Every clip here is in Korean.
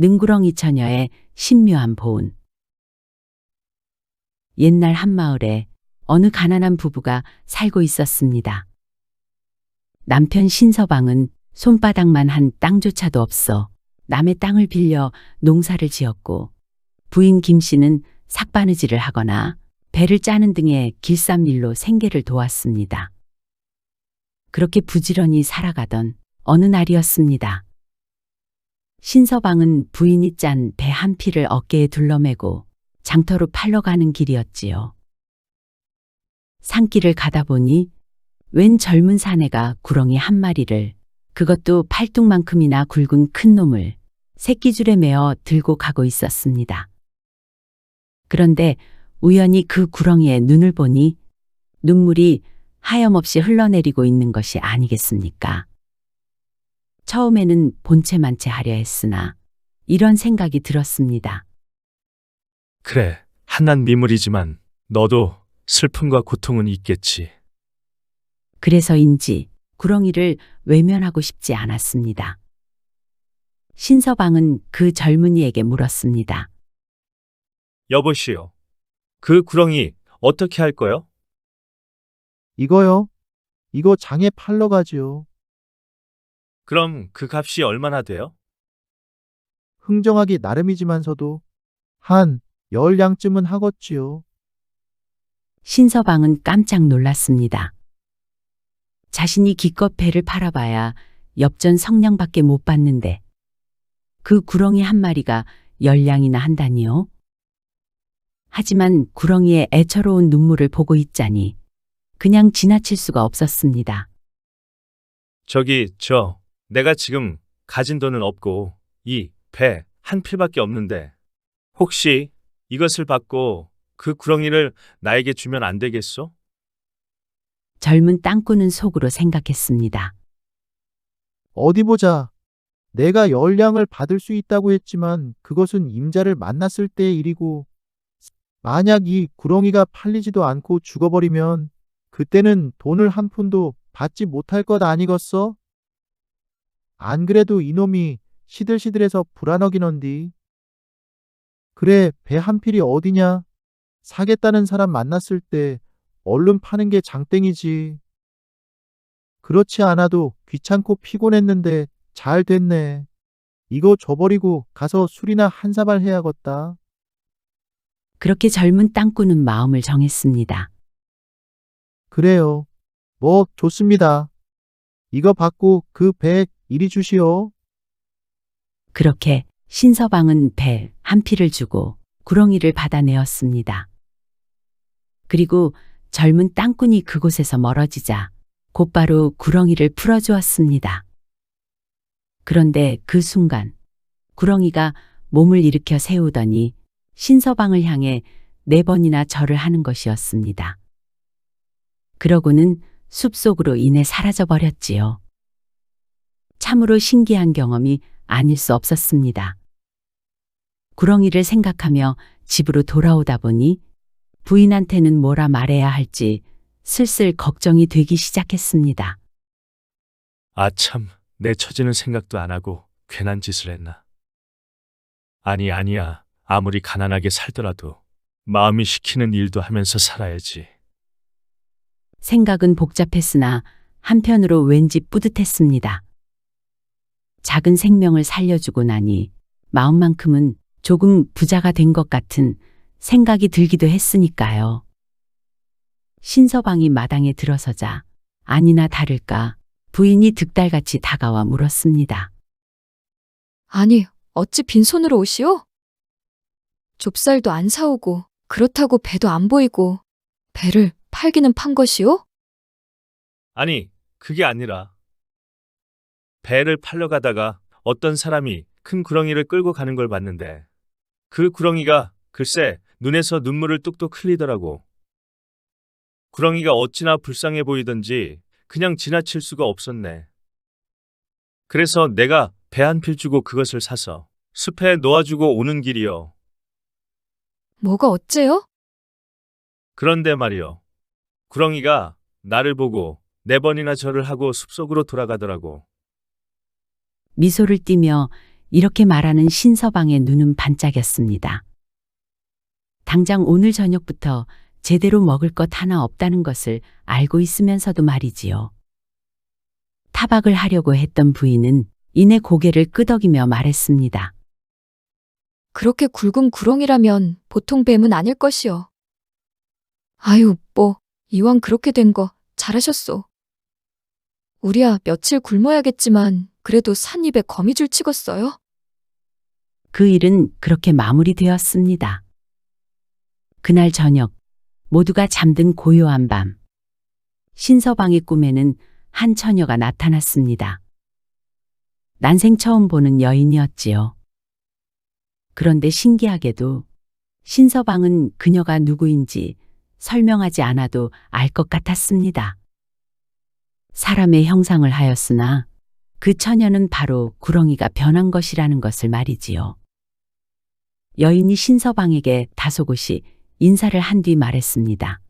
능구렁이 처녀의 신묘한 보온. 옛날 한마을에 어느 가난한 부부가 살고 있었습니다. 남편 신서방은 손바닥만 한 땅조차도 없어 남의 땅을 빌려 농사를 지었고, 부인 김씨는 삭바느질을 하거나 배를 짜는 등의 길쌈일로 생계를 도왔습니다. 그렇게 부지런히 살아가던 어느 날이었습니다. 신서방은 부인이 짠 배 한 피를 어깨에 둘러매고 장터로 팔러 가는 길이었지요. 산길을 가다 보니 웬 젊은 사내가 구렁이 한 마리를, 그것도 팔뚝만큼이나 굵은 큰 놈을 새끼줄에 매어 들고 가고 있었습니다. 그런데 우연히 그 구렁이의 눈을 보니 눈물이 하염없이 흘러내리고 있는 것이 아니겠습니까? 처음에는 본체만체 하려 했으나 이런 생각이 들었습니다. 그래, 한낱 미물이지만 너도 슬픔과 고통은 있겠지. 그래서인지 구렁이를 외면하고 싶지 않았습니다. 신서방은 그 젊은이에게 물었습니다. 여보시오, 그 구렁이 어떻게 할 거요? 이거요? 이거 장에 팔러 가지요. 그럼 그 값이 얼마나 돼요? 흥정하기 나름이지만서도 한 10량쯤은 하겠지요. 신서방은 깜짝 놀랐습니다. 자신이 기껏 배를 팔아봐야 엽전 성냥밖에 못 받는데 그 구렁이 한 마리가 10량이나 한다니요? 하지만 구렁이의 애처로운 눈물을 보고 있자니 그냥 지나칠 수가 없었습니다. 내가 지금 가진 돈은 없고 이 배 한 필밖에 없는데 혹시 이것을 받고 그 구렁이를 나에게 주면 안 되겠소? 젊은 땅꾼은 속으로 생각했습니다. 어디 보자. 내가 10량을 받을 수 있다고 했지만 그것은 임자를 만났을 때의 일이고, 만약 이 구렁이가 팔리지도 않고 죽어버리면 그때는 돈을 한 푼도 받지 못할 것 아니겠어? 안 그래도 이놈이 시들시들해서 불안하기넌디. 그래, 배 한 필이 어디냐? 사겠다는 사람 만났을 때 얼른 파는 게 장땡이지. 그렇지 않아도 귀찮고 피곤했는데 잘 됐네. 이거 줘버리고 가서 술이나 한 사발 해야겠다. 그렇게 젊은 땅꾼은 마음을 정했습니다. 그래요. 뭐 좋습니다. 이거 받고 그 배 이리 주시오. 그렇게 신서방은 배 한 피를 주고 구렁이를 받아내었습니다. 그리고 젊은 땅꾼이 그곳에서 멀어지자 곧바로 구렁이를 풀어주었습니다. 그런데 그 순간 구렁이가 몸을 일으켜 세우더니 신서방을 향해 4번이나 절을 하는 것이었습니다. 그러고는 숲속으로 이내 사라져 버렸지요. 참으로 신기한 경험이 아닐 수 없었습니다. 구렁이를 생각하며 집으로 돌아오다 보니 부인한테는 뭐라 말해야 할지 슬슬 걱정이 되기 시작했습니다. 아참, 내 처지는 생각도 안 하고 괜한 짓을 했나. 아니야. 아무리 가난하게 살더라도 마음이 시키는 일도 하면서 살아야지. 생각은 복잡했으나 한편으로 왠지 뿌듯했습니다. 작은 생명을 살려주고 나니 마음만큼은 조금 부자가 된 것 같은 생각이 들기도 했으니까요. 신서방이 마당에 들어서자 아니나 다를까 부인이 득달같이 다가와 물었습니다. 아니, 어찌 빈손으로 오시오? 좁쌀도 안 사오고 그렇다고 배도 안 보이고 배를 팔기는 판 것이오? 아니, 그게 아니라 배를 팔러 가다가 어떤 사람이 큰 구렁이를 끌고 가는 걸 봤는데 그 구렁이가 글쎄 눈에서 눈물을 뚝뚝 흘리더라고. 구렁이가 어찌나 불쌍해 보이던지 그냥 지나칠 수가 없었네. 그래서 내가 배 한 필 주고 그것을 사서 숲에 놓아주고 오는 길이요. 뭐가 어째요? 그런데 말이요. 구렁이가 나를 보고 4번이나 절을 하고 숲속으로 돌아가더라고. 미소를 띠며 이렇게 말하는 신서방의 눈은 반짝였습니다. 당장 오늘 저녁부터 제대로 먹을 것 하나 없다는 것을 알고 있으면서도 말이지요. 타박을 하려고 했던 부인은 이내 고개를 끄덕이며 말했습니다. 그렇게 굵은 구렁이라면 보통 뱀은 아닐 것이요. 아유, 이왕 그렇게 된 거 잘하셨소. 우리야 며칠 굶어야겠지만 그래도 산 입에 거미줄 찍었어요? 그 일은 그렇게 마무리되었습니다. 그날 저녁 모두가 잠든 고요한 밤, 신서방의 꿈에는 한 처녀가 나타났습니다. 난생 처음 보는 여인이었지요. 그런데 신기하게도 신서방은 그녀가 누구인지 설명하지 않아도 알 것 같았습니다. 사람의 형상을 하였으나 그 처녀는 바로 구렁이가 변한 것이라는 것을 말이지요. 여인이 신서방에게 다소곳이 인사를 한 뒤 말했습니다.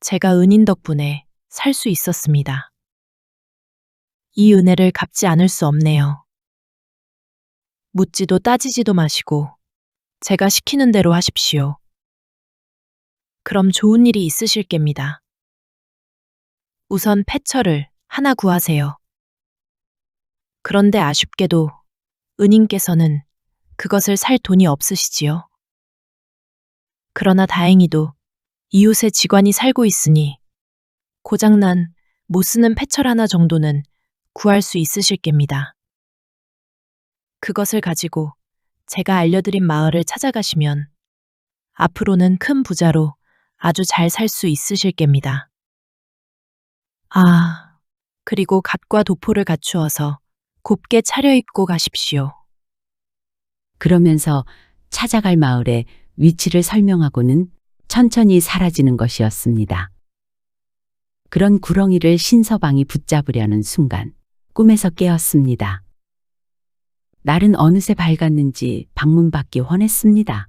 제가 은인 덕분에 살 수 있었습니다. 이 은혜를 갚지 않을 수 없네요. 묻지도 따지지도 마시고 제가 시키는 대로 하십시오. 그럼 좋은 일이 있으실 겁니다. 우선 패처를 하나 구하세요. 그런데 아쉽게도 은인께서는 그것을 살 돈이 없으시지요. 그러나 다행히도 이웃의 직원이 살고 있으니 고장난 못 쓰는 패철 하나 정도는 구할 수 있으실 겁니다. 그것을 가지고 제가 알려드린 마을을 찾아가시면 앞으로는 큰 부자로 아주 잘 살 수 있으실 겁니다. 아, 그리고 갓과 도포를 갖추어서 곱게 차려입고 가십시오. 그러면서 찾아갈 마을의 위치를 설명하고는 천천히 사라지는 것이었습니다. 그런 구렁이를 신서방이 붙잡으려는 순간 꿈에서 깨었습니다. 날은 어느새 밝았는지 방문 밖이 훤했습니다.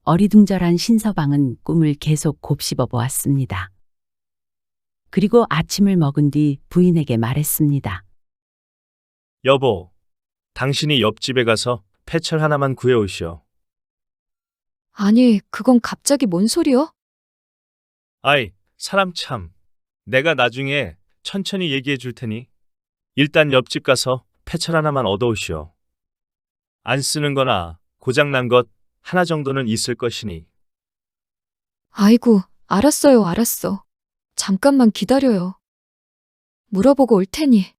어리둥절한 신서방은 꿈을 계속 곱씹어 보았습니다. 그리고 아침을 먹은 뒤 부인에게 말했습니다. 여보, 당신이 옆집에 가서 패철 하나만 구해오시오. 아니, 그건 갑자기 뭔 소리요? 아이, 사람 참. 내가 나중에 천천히 얘기해 줄 테니 일단 옆집 가서 패철 하나만 얻어오시오. 안 쓰는 거나 고장난 것 하나 정도는 있을 것이니. 아이고, 알았어. 잠깐만 기다려요. 물어보고 올 테니.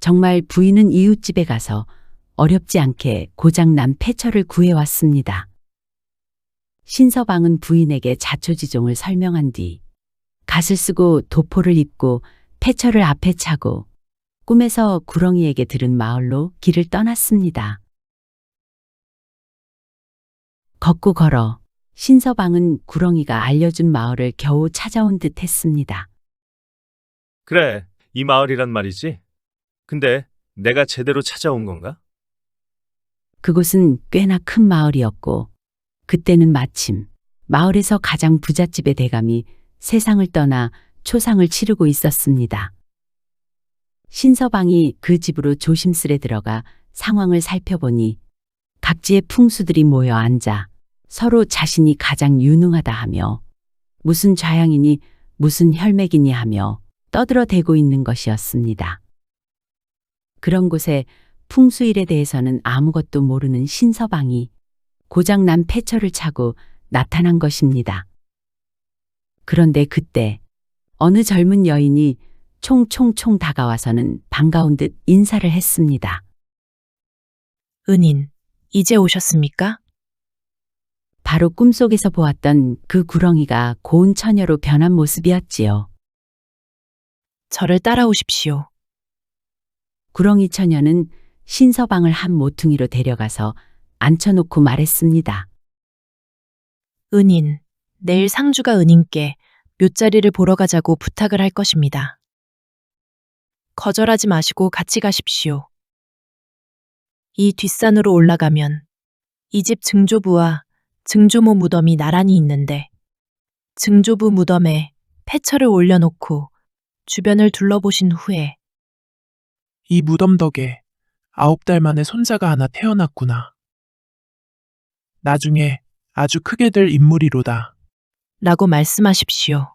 정말 부인은 이웃집에 가서 어렵지 않게 고장난 패철을 구해왔습니다. 신서방은 부인에게 자초지종을 설명한 뒤 갓을 쓰고 도포를 입고 패철을 앞에 차고 꿈에서 구렁이에게 들은 마을로 길을 떠났습니다. 걷고 걸어 신서방은 구렁이가 알려준 마을을 겨우 찾아온 듯 했습니다. 그래, 이 마을이란 말이지. 근데 내가 제대로 찾아온 건가? 그곳은 꽤나 큰 마을이었고 그때는 마침 마을에서 가장 부잣집의 대감이 세상을 떠나 초상을 치르고 있었습니다. 신서방이 그 집으로 조심스레 들어가 상황을 살펴보니 각지의 풍수들이 모여 앉아 서로 자신이 가장 유능하다 하며 무슨 좌양이니 무슨 혈맥이니 하며 떠들어대고 있는 것이었습니다. 그런 곳에 풍수일에 대해서는 아무것도 모르는 신서방이 고장난 패철을 차고 나타난 것입니다. 그런데 그때 어느 젊은 여인이 총총총 다가와서는 반가운 듯 인사를 했습니다. 은인, 이제 오셨습니까? 바로 꿈속에서 보았던 그 구렁이가 고운 처녀로 변한 모습이었지요. 저를 따라오십시오. 구렁이 처녀는 신서방을 한 모퉁이로 데려가서 앉혀놓고 말했습니다. 은인, 내일 상주가 은인께 묘자리를 보러 가자고 부탁을 할 것입니다. 거절하지 마시고 같이 가십시오. 이 뒷산으로 올라가면 이 집 증조부와 증조모 무덤이 나란히 있는데 증조부 무덤에 패처를 올려놓고 주변을 둘러보신 후에 이 무덤 덕에 9달 만에 손자가 하나 태어났구나. 나중에 아주 크게 될 인물이로다. 라고 말씀하십시오.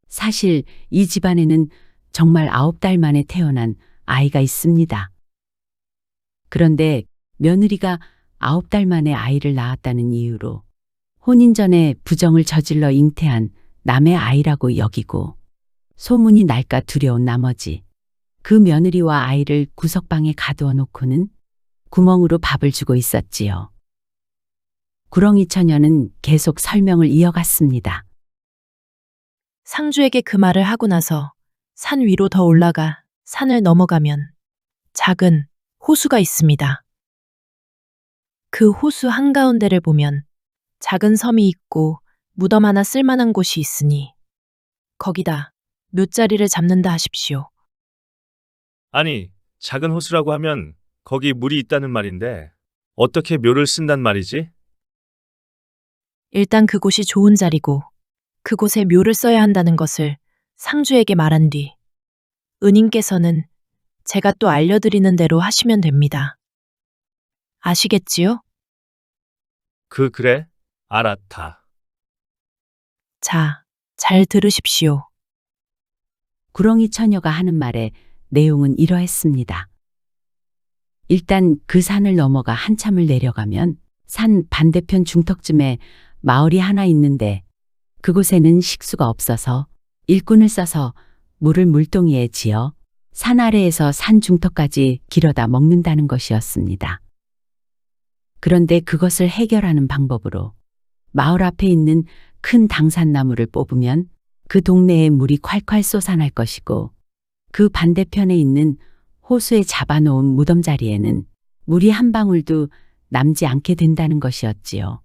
사실 이 집안에는 정말 9달 만에 태어난 아이가 있습니다. 그런데 며느리가 9달 만에 아이를 낳았다는 이유로 혼인 전에 부정을 저질러 잉태한 남의 아이라고 여기고 소문이 날까 두려운 나머지 그 며느리와 아이를 구석방에 가두어 놓고는 구멍으로 밥을 주고 있었지요. 구렁이 처녀는 계속 설명을 이어갔습니다. 상주에게 그 말을 하고 나서 산 위로 더 올라가 산을 넘어가면 작은 호수가 있습니다. 그 호수 한가운데를 보면 작은 섬이 있고 무덤 하나 쓸만한 곳이 있으니 거기다 묘자리를 잡는다 하십시오. 아니, 작은 호수라고 하면 거기 물이 있다는 말인데 어떻게 묘를 쓴단 말이지? 일단 그곳이 좋은 자리고 그곳에 묘를 써야 한다는 것을 상주에게 말한 뒤 은인께서는 제가 또 알려드리는 대로 하시면 됩니다. 아시겠지요? 그래? 알았다. 자, 잘 들으십시오. 구렁이 처녀가 하는 말의 내용은 이러했습니다. 일단 그 산을 넘어가 한참을 내려가면 산 반대편 중턱쯤에 마을이 하나 있는데 그곳에는 식수가 없어서 일꾼을 써서 물을 물동이에 지어 산 아래에서 산 중턱까지 길어다 먹는다는 것이었습니다. 그런데 그것을 해결하는 방법으로 마을 앞에 있는 큰 당산나무를 뽑으면 그 동네에 물이 콸콸 솟아날 것이고 그 반대편에 있는 호수에 잡아놓은 무덤 자리에는 물이 한 방울도 남지 않게 된다는 것이었지요.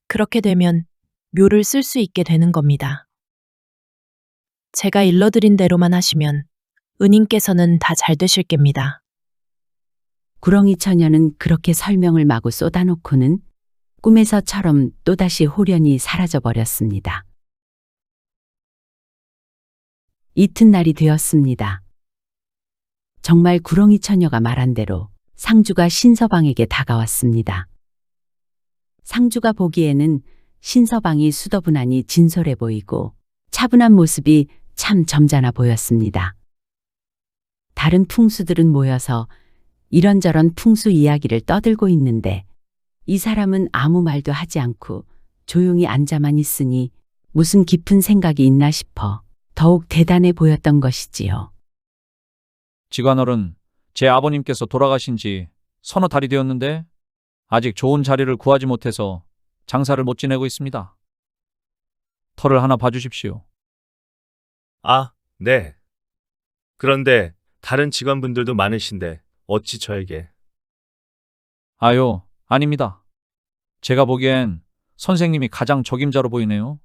그렇게 되면 묘를 쓸 수 있게 되는 겁니다. 제가 일러드린 대로만 하시면 은인께서는 다 잘 되실 겁니다. 구렁이 처녀는 그렇게 설명을 마구 쏟아놓고는 꿈에서처럼 또다시 홀연히 사라져버렸습니다. 이튿날이 되었습니다. 정말 구렁이 처녀가 말한 대로 상주가 신서방에게 다가왔습니다. 상주가 보기에는 신서방이 수더분하니 진솔해 보이고 차분한 모습이 참 점잖아 보였습니다. 다른 풍수들은 모여서 이런저런 풍수 이야기를 떠들고 있는데 이 사람은 아무 말도 하지 않고 조용히 앉아만 있으니 무슨 깊은 생각이 있나 싶어 더욱 대단해 보였던 것이지요. 지관어른, 제 아버님께서 돌아가신 지 서너 달이 되었는데 아직 좋은 자리를 구하지 못해서 장사를 못 지내고 있습니다. 터를 하나 봐주십시오. 아, 네. 그런데 다른 직원분들도 많으신데 어찌 저에게? 아유, 아닙니다. 제가 보기엔 선생님이 가장 적임자로 보이네요.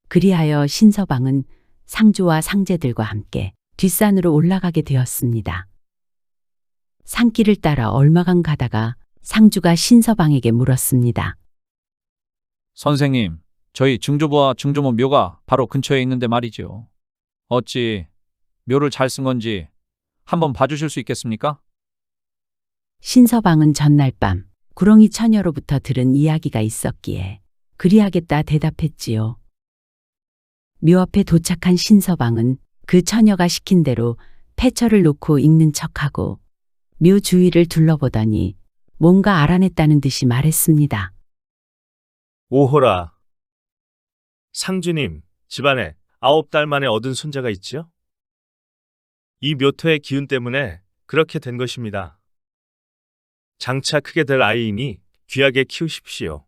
그리하여 신서방은 상주와 상제들과 함께 뒷산으로 올라가게 되었습니다. 산길을 따라 얼마간 가다가 상주가 신서방에게 물었습니다. 선생님, 저희 증조부와 증조모 묘가 바로 근처에 있는데 말이죠. 어찌 묘를 잘 쓴 건지 한번 봐주실 수 있겠습니까? 신서방은 전날 밤 구렁이 처녀로부터 들은 이야기가 있었기에 그리하겠다 대답했지요. 묘 앞에 도착한 신서방은 그 처녀가 시킨 대로 패처를 놓고 읽는 척하고 묘 주위를 둘러보더니 뭔가 알아냈다는 듯이 말했습니다. 오호라. 상주님, 집안에 9달 만에 얻은 손자가 있지요? 이 묘토의 기운 때문에 그렇게 된 것입니다. 장차 크게 될 아이이니 귀하게 키우십시오.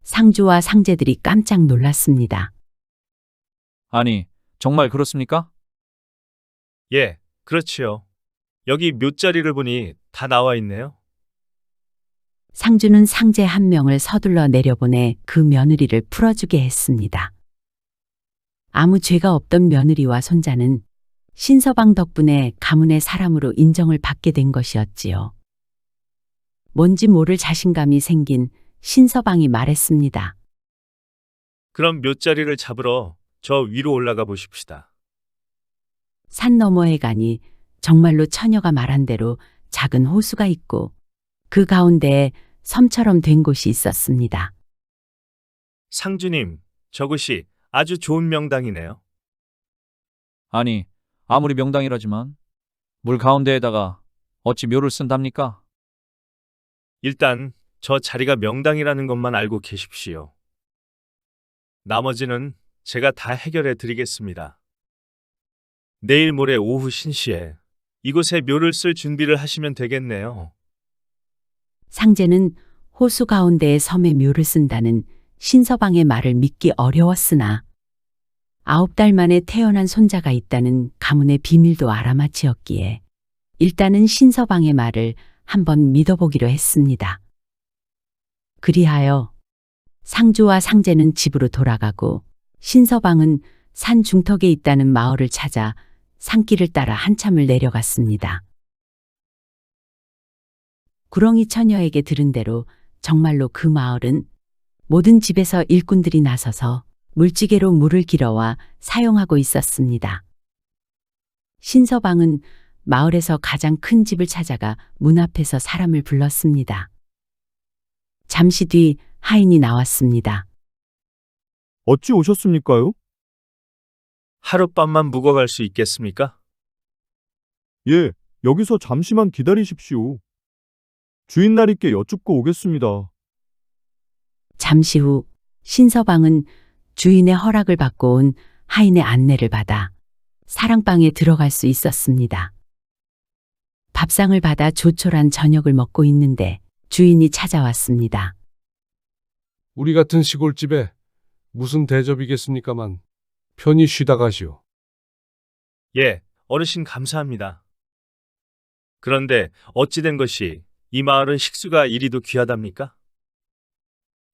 상주와 상제들이 깜짝 놀랐습니다. 아니, 정말 그렇습니까? 예, 그렇지요. 여기 묘자리를 보니 다 나와 있네요. 상주는 상제 한 명을 서둘러 내려보내 그 며느리를 풀어주게 했습니다. 아무 죄가 없던 며느리와 손자는 신서방 덕분에 가문의 사람으로 인정을 받게 된 것이었지요. 뭔지 모를 자신감이 생긴 신서방이 말했습니다. 그럼 묘자리를 잡으러 저 위로 올라가 보십시다. 산 너머에 가니 정말로 처녀가 말한 대로 작은 호수가 있고 그 가운데에 섬처럼 된 곳이 있었습니다. 상주님, 저곳이 아주 좋은 명당이네요. 아니, 아무리 명당이라지만 물 가운데에다가 어찌 묘를 쓴답니까? 일단 저 자리가 명당이라는 것만 알고 계십시오. 나머지는 제가 다 해결해 드리겠습니다. 내일 모레 오후 신시에 이곳에 묘를 쓸 준비를 하시면 되겠네요. 상제는 호수 가운데에 섬에 묘를 쓴다는 신서방의 말을 믿기 어려웠으나 9달 만에 태어난 손자가 있다는 가문의 비밀도 알아맞히었기에 일단은 신서방의 말을 한번 믿어보기로 했습니다. 그리하여 상주와 상제는 집으로 돌아가고 신서방은 산 중턱에 있다는 마을을 찾아 산길을 따라 한참을 내려갔습니다. 구렁이 처녀에게 들은 대로 정말로 그 마을은 모든 집에서 일꾼들이 나서서 물지개로 물을 길어와 사용하고 있었습니다. 신서방은 마을에서 가장 큰 집을 찾아가 문 앞에서 사람을 불렀습니다. 잠시 뒤 하인이 나왔습니다. 어찌 오셨습니까요? 하룻밤만 묵어갈 수 있겠습니까? 예, 여기서 잠시만 기다리십시오. 주인날이께 여쭙고 오겠습니다. 잠시 후 신서방은 주인의 허락을 받고 온 하인의 안내를 받아 사랑방에 들어갈 수 있었습니다. 밥상을 받아 조촐한 저녁을 먹고 있는데 주인이 찾아왔습니다. 우리 같은 시골집에 무슨 대접이겠습니까만 편히 쉬다 가시오. 예, 어르신 감사합니다. 그런데 어찌 된 것이 이 마을은 식수가 이리도 귀하답니까?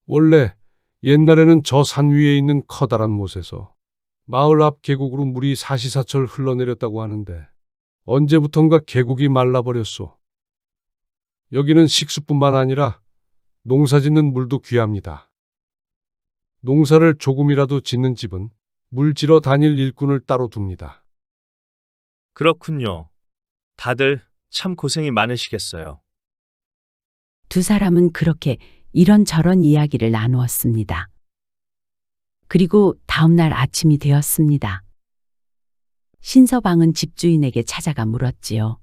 원래 옛날에는 저 산 위에 있는 커다란 못에서 마을 앞 계곡으로 물이 사시사철 흘러내렸다고 하는데 언제부턴가 계곡이 말라버렸소. 여기는 식수뿐만 아니라 농사 짓는 물도 귀합니다. 농사를 조금이라도 짓는 집은 물 지러 다닐 일꾼을 따로 둡니다. 그렇군요. 다들 참 고생이 많으시겠어요. 두 사람은 그렇게 이런저런 이야기를 나누었습니다. 그리고 다음날 아침이 되었습니다. 신서방은 집주인에게 찾아가 물었지요.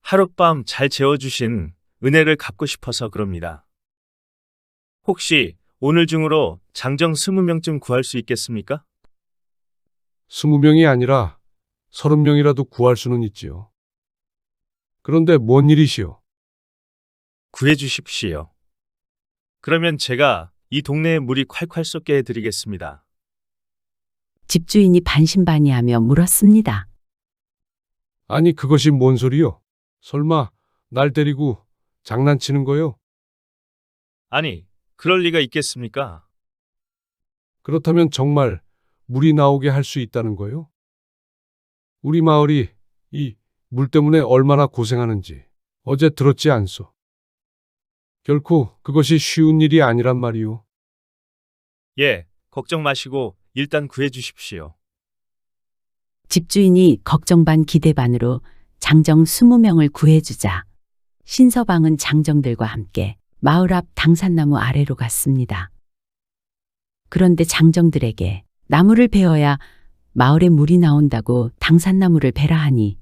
하룻밤 잘 재워주신 은혜를 갚고 싶어서 그럽니다. 혹시 오늘 중으로 장정 20명쯤 구할 수 있겠습니까? 20명이 아니라 30명이라도 구할 수는 있지요. 그런데 뭔 일이시오? 구해 주십시오. 그러면 제가 이 동네에 물이 콸콸 쏟게 해드리겠습니다. 집주인이 반신반의하며 물었습니다. 아니 그것이 뭔 소리요? 설마 날 때리고 장난치는 거요? 아니, 그럴 리가 있겠습니까? 그렇다면 정말 물이 나오게 할 수 있다는 거요? 우리 마을이 이 물 때문에 얼마나 고생하는지 어제 들었지 않소? 결코 그것이 쉬운 일이 아니란 말이오. 예, 걱정 마시고 일단 구해 주십시오. 집주인이 걱정 반 기대 반으로 장정 20명을 구해주자 신서방은 장정들과 함께 마을 앞 당산나무 아래로 갔습니다. 그런데 장정들에게 나무를 베어야 마을에 물이 나온다고 당산나무를 베라 하니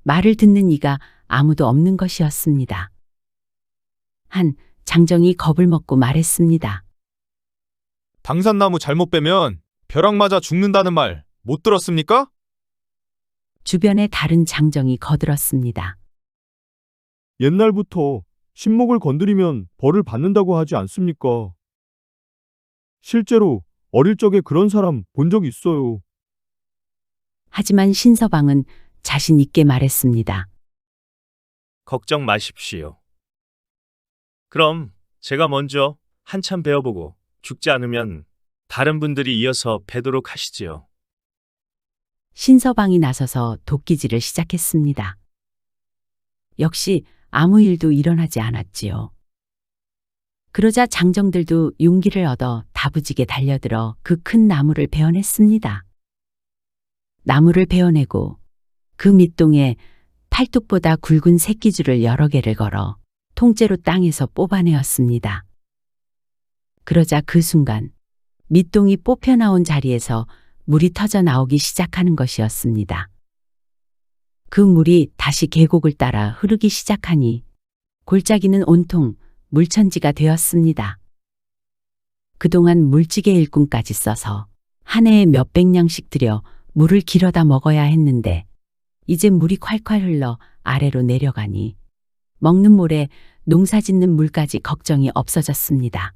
말을 듣는 이가 아무도 없는 것이었습니다. 한 장정이 겁을 먹고 말했습니다. 당산나무 잘못 빼면 벼락 맞아 죽는다는 말 못 들었습니까? 주변의 다른 장정이 거들었습니다. 옛날부터 신목을 건드리면 벌을 받는다고 하지 않습니까? 실제로 어릴 적에 그런 사람 본 적 있어요. 하지만 신서방은 자신 있게 말했습니다. 걱정 마십시오. 그럼 제가 먼저 한참 배워보고 죽지 않으면 다른 분들이 이어서 베도록 하시지요. 신서방이 나서서 도끼질을 시작했습니다. 역시 아무 일도 일어나지 않았지요. 그러자 장정들도 용기를 얻어 다부지게 달려들어 그 큰 나무를 베어냈습니다. 나무를 베어내고 그 밑동에 팔뚝보다 굵은 새끼줄을 여러 개를 걸어 통째로 땅에서 뽑아내었습니다. 그러자 그 순간 밑동이 뽑혀 나온 자리에서 물이 터져 나오기 시작하는 것이었습니다. 그 물이 다시 계곡을 따라 흐르기 시작하니 골짜기는 온통 물천지가 되었습니다. 그동안 물찌개 일꾼까지 써서 한 해에 몇백 냥씩 들여 물을 길어다 먹어야 했는데 이제 물이 콸콸 흘러 아래로 내려가니 먹는 모래, 농사 짓는 물까지 걱정이 없어졌습니다.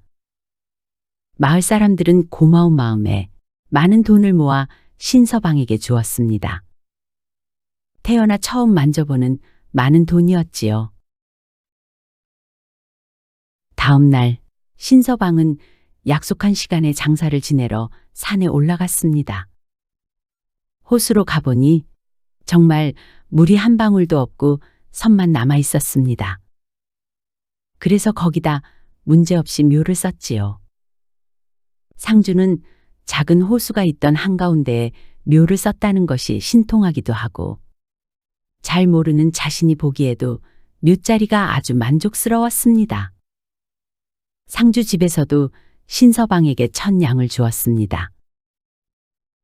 마을 사람들은 고마운 마음에 많은 돈을 모아 신서방에게 주었습니다. 태어나 처음 만져보는 많은 돈이었지요. 다음 날 신서방은 약속한 시간에 장사를 지내러 산에 올라갔습니다. 호수로 가보니 정말 물이 한 방울도 없고 선만 남아 있었습니다. 그래서 거기다 문제없이 묘를 썼지요. 상주는 작은 호수가 있던 한가운데에 묘를 썼다는 것이 신통하기도 하고 잘 모르는 자신이 보기에도 묘자리가 아주 만족스러웠습니다. 상주 집에서도 신서방에게 1000냥을 주었습니다.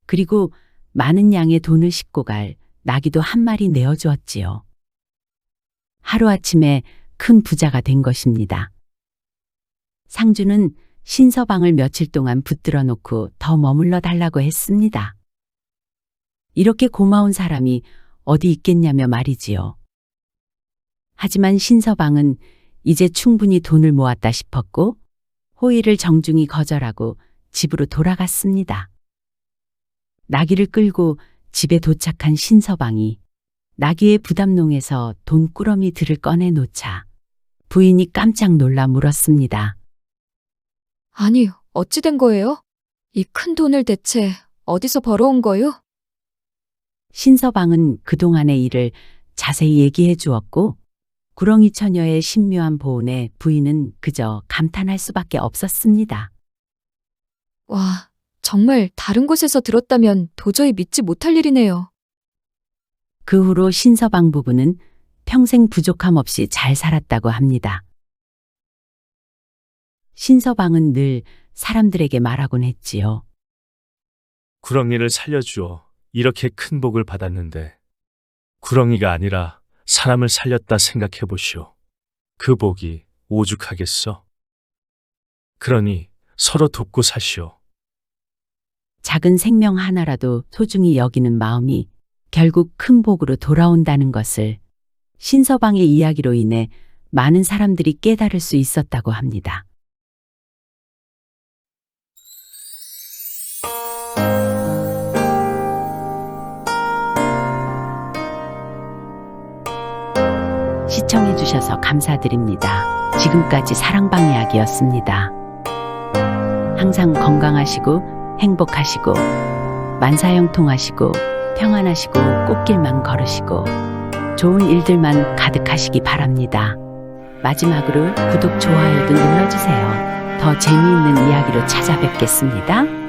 그리고 많은 양의 돈을 싣고 갈 나귀도 한 마리 내어주었지요. 하루아침에 큰 부자가 된 것입니다. 상주는 신서방을 며칠 동안 붙들어 놓고 더 머물러 달라고 했습니다. 이렇게 고마운 사람이 어디 있겠냐며 말이지요. 하지만 신서방은 이제 충분히 돈을 모았다 싶었고 호의를 정중히 거절하고 집으로 돌아갔습니다. 나귀를 끌고 집에 도착한 신서방이 나귀의 부담농에서 돈꾸러미 들을 꺼내 놓자 부인이 깜짝 놀라 물었습니다. 아니, 어찌 된 거예요? 이 큰 돈을 대체 어디서 벌어온 거요? 신서방은 그동안의 일을 자세히 얘기해 주었고 구렁이 처녀의 신묘한 보온에 부인은 그저 감탄할 수밖에 없었습니다. 와, 정말 다른 곳에서 들었다면 도저히 믿지 못할 일이네요. 그 후로 신서방 부부는 평생 부족함 없이 잘 살았다고 합니다. 신서방은 늘 사람들에게 말하곤 했지요. 구렁이를 살려주어 이렇게 큰 복을 받았는데 구렁이가 아니라 사람을 살렸다 생각해 보시오. 그 복이 오죽하겠어? 그러니 서로 돕고 사시오. 작은 생명 하나라도 소중히 여기는 마음이 결국 큰 복으로 돌아온다는 것을 신서방의 이야기로 인해 많은 사람들이 깨달을 수 있었다고 합니다. 시청해주셔서 감사드립니다. 지금까지 사랑방 이야기였습니다. 항상 건강하시고 행복하시고 만사형통하시고 평안하시고 꽃길만 걸으시고 좋은 일들만 가득하시기 바랍니다. 마지막으로 구독, 좋아요도 눌러주세요. 더 재미있는 이야기로 찾아뵙겠습니다.